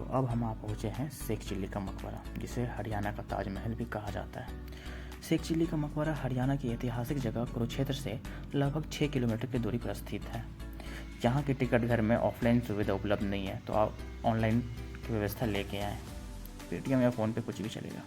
अब हम आ पहुँचे हैं शेख चिल्ली का मकबरा, जिसे हरियाणा का ताजमहल भी कहा जाता है। शेख चिल्ली का मकबरा हरियाणा की ऐतिहासिक जगह कुरुक्षेत्र से लगभग 6 किलोमीटर की दूरी पर स्थित है। यहाँ के टिकट घर में ऑफलाइन सुविधा उपलब्ध नहीं है, तो आप ऑनलाइन की व्यवस्था लेके आएँ। पेटीएम या फ़ोन पे कुछ भी चलेगा।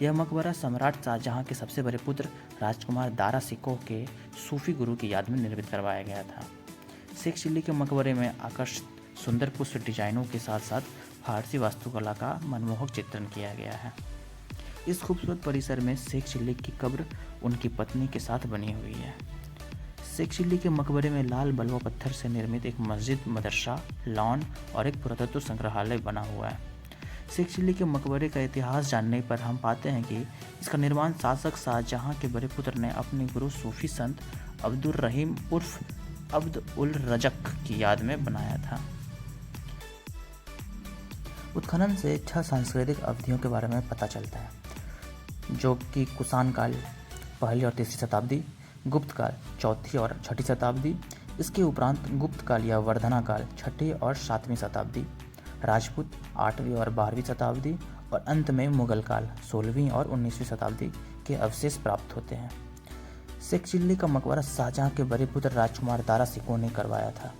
यह मकबरा सम्राट शाहजहाँ के सबसे बड़े पुत्र राजकुमार दारा सिकोह के सूफी गुरु की याद में निर्मित करवाया गया था। शेख चिल्ली के मकबरे में आकर्षक सुंदर पुष्प डिजाइनों के साथ साथ फारसी वास्तुकला का मनमोहक चित्रण किया गया है। इस खूबसूरत परिसर में शेख चिल्ली की कब्र उनकी पत्नी के साथ बनी हुई है। शेख चिल्ली के मकबरे में लाल बलुआ पत्थर से निर्मित एक मस्जिद, मदरसा, लॉन और एक पुरातत्व संग्रहालय बना हुआ है। शेख चिल्ली के मकबरे का इतिहास जानने पर हम पाते हैं कि इसका निर्माण शासक शाहजहाँ के बड़े पुत्र ने अपने गुरु सूफी संत अब्दुल रहीम उर्फ अब्द उल रजक की याद में बनाया था। उत्खनन से 6 सांस्कृतिक अवधियों के बारे में पता चलता है, जो कि कुषाण काल पहली और तीसरी शताब्दी, गुप्त काल चौथी और छठी शताब्दी, इसके उपरांत गुप्त काल या वर्धना काल छठी और सातवीं शताब्दी, राजपूत 8वीं और 12वीं शताब्दी और अंत में मुगल काल 16वीं और 19वीं शताब्दी के अवशेष प्राप्त होते हैं। शेख चिल्ली का मकबरा शाहजहाँ के बड़े पुत्र राजकुमार दारा सिकोह ने करवाया था।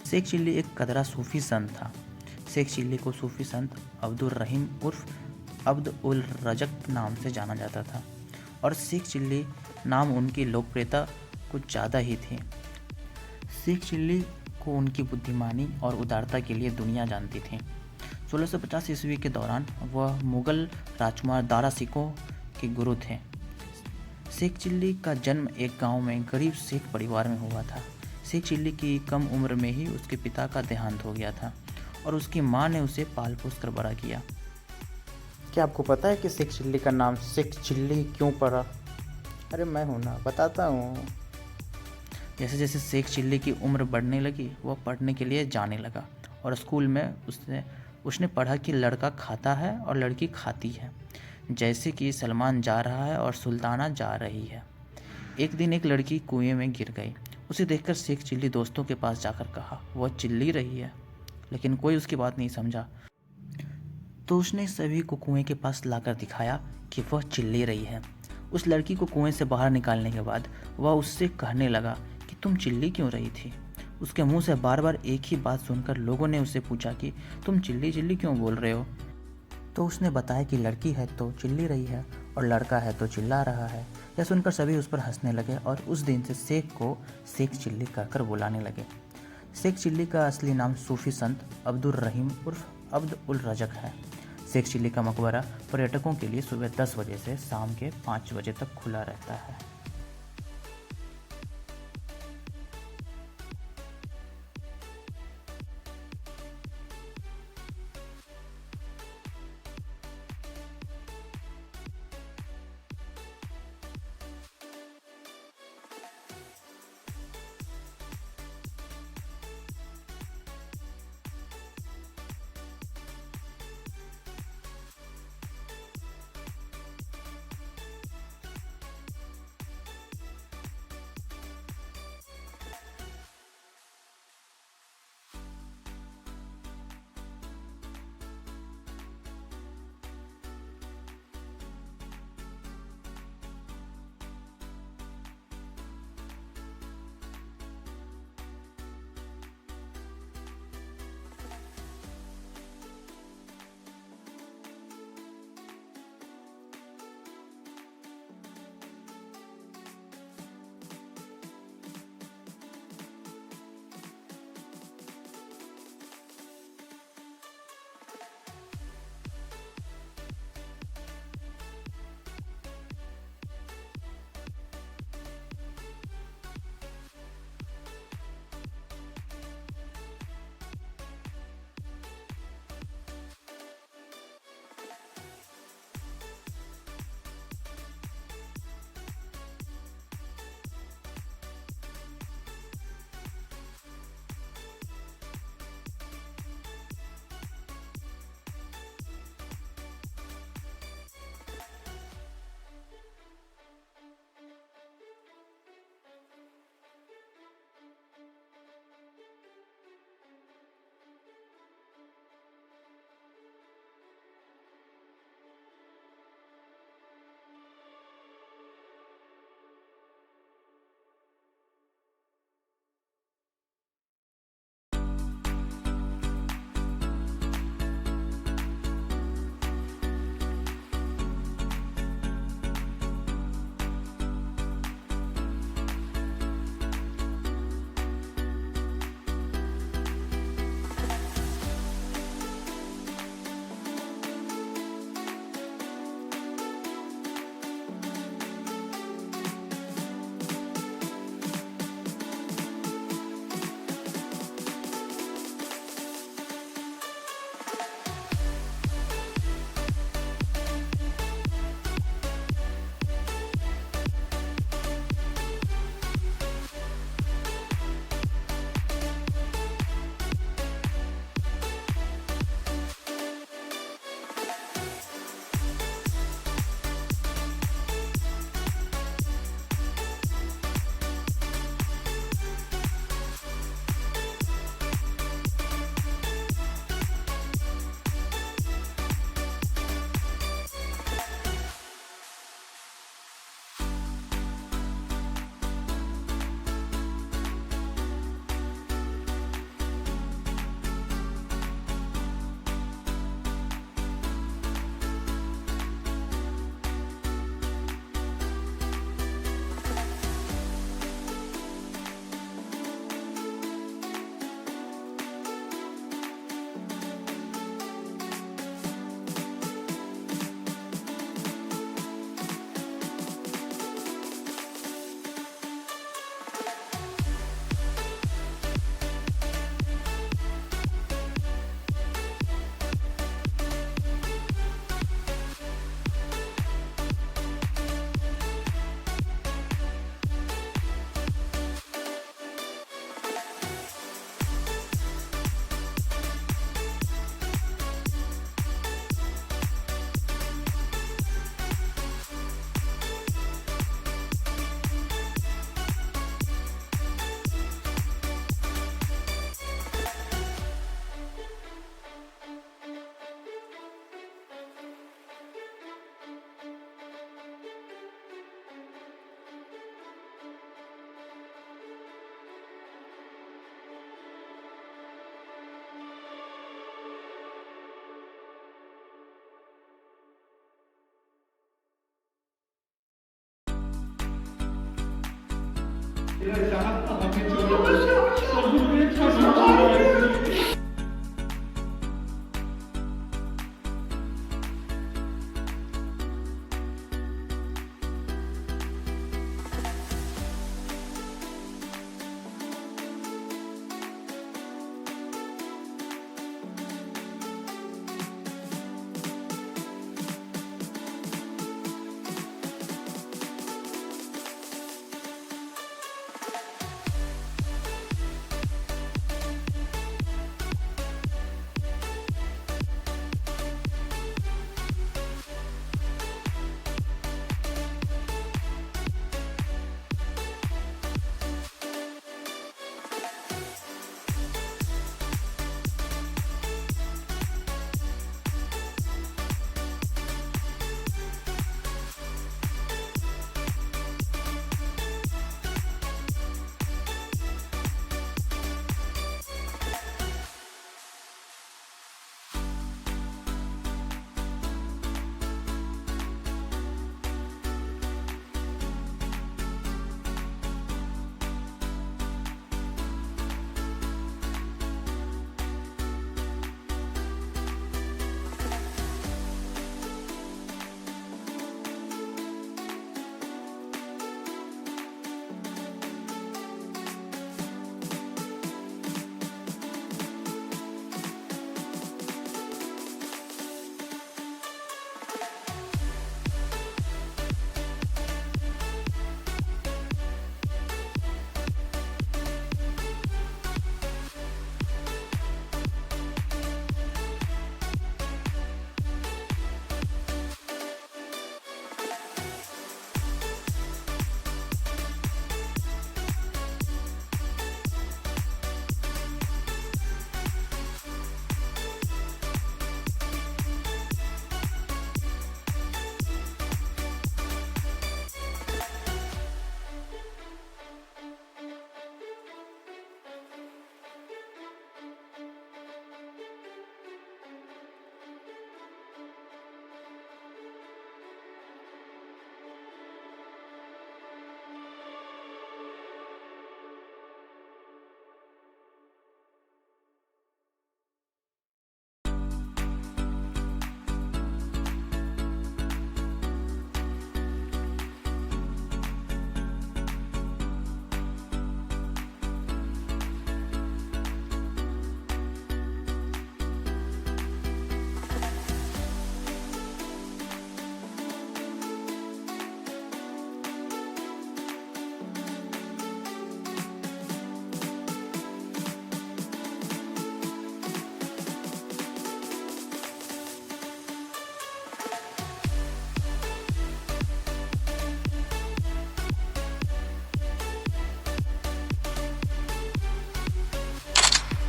शेख चिल्ली एक कदरा सूफी संत था। शेख चिल्ली को सूफी संत अब्दुल रहीम उर्फ अब्द उल रजक नाम से जाना जाता था और शेख चिल्ली नाम उनकी लोकप्रियता कुछ ज़्यादा ही थी। शेख चिल्ली को उनकी बुद्धिमानी और उदारता के लिए दुनिया जानती थी। 1650 ईस्वी के दौरान वह मुगल राजकुमार दारा सिकोह के गुरु थे। शेख चिल्ली का जन्म एक गांव में गरीब शेख परिवार में हुआ था। शेख चिल्ली की कम उम्र में ही उसके पिता का देहांत हो गया था और उसकी मां ने उसे पाल पोस कर बड़ा किया। क्या आपको पता है कि शेख चिल्ली का नाम शेख चिल्ली क्यों पड़ा? अरे मैं हूँ ना, बताता हूँ। जैसे जैसे शेख चिल्ली की उम्र बढ़ने लगी, वह पढ़ने के लिए जाने लगा और स्कूल में उसने पढ़ा कि लड़का खाता है और लड़की खाती है, जैसे कि सलमान जा रहा है और सुल्ताना जा रही है। एक दिन एक लड़की कुएं में गिर गई। उसे देखकर शेख चिल्ली दोस्तों के पास जाकर कहा, वह चिल्ली रही है, लेकिन कोई उसकी बात नहीं समझा। तो उसने सभी को कुएं के पास लाकर दिखाया कि वह चिल्ली रही है। उस लड़की को कुएं से बाहर निकालने के बाद वह उससे कहने लगा कि तुम चिल्ली क्यों रही थी। उसके मुंह से बार बार एक ही बात सुनकर लोगों ने उससे पूछा कि तुम चिल्ली चिल्ली क्यों बोल रहे हो। तो उसने बताया कि लड़की है तो चिल्ली रही है और लड़का है तो चिल्ला रहा है। यह सुनकर सभी उस पर हंसने लगे और उस दिन से शेख को शेख चिल्ली कहकर बुलाने लगे। शेख चिल्ली का असली नाम सूफी संत अब्दुल रहीम उर्फ अब्द उल रजक है। शेख चिल्ली का मकबरा पर्यटकों के लिए सुबह 10 बजे से शाम के 5 बजे तक खुला रहता है।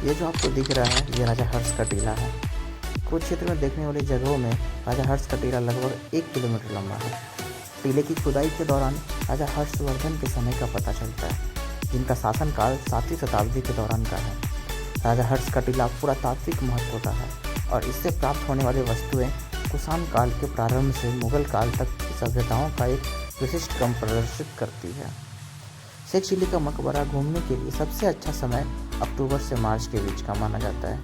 ये जो आपको दिख रहा है ये राजा हर्ष का टीला है। कुरुक्षेत्र में देखने वाली जगहों में राजा हर्ष का टीला लगभग 1 किलोमीटर लंबा है। टीले की खुदाई के दौरान राजा हर्षवर्धन के समय का पता चलता है, जिनका शासनकाल 7वीं शताब्दी के दौरान का है। राजा हर्ष का टीला पुरातात्विक महत्व का है और इससे प्राप्त होने वाली वस्तुएं कुषाण काल के प्रारंभ से मुगल काल तक की सभ्यताओं का एक विशिष्ट क्रम प्रदर्शित करती है। शेख चिल्ली का मकबरा घूमने के लिए सबसे अच्छा समय अक्टूबर से मार्च के बीच का माना जाता है,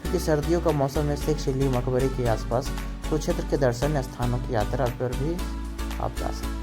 क्योंकि सर्दियों का मौसम में शेख चिल्ली मकबरे के आसपास कुरुक्षेत्र के दर्शनीय स्थानों की यात्रा पर भी आप जा सकते हैं।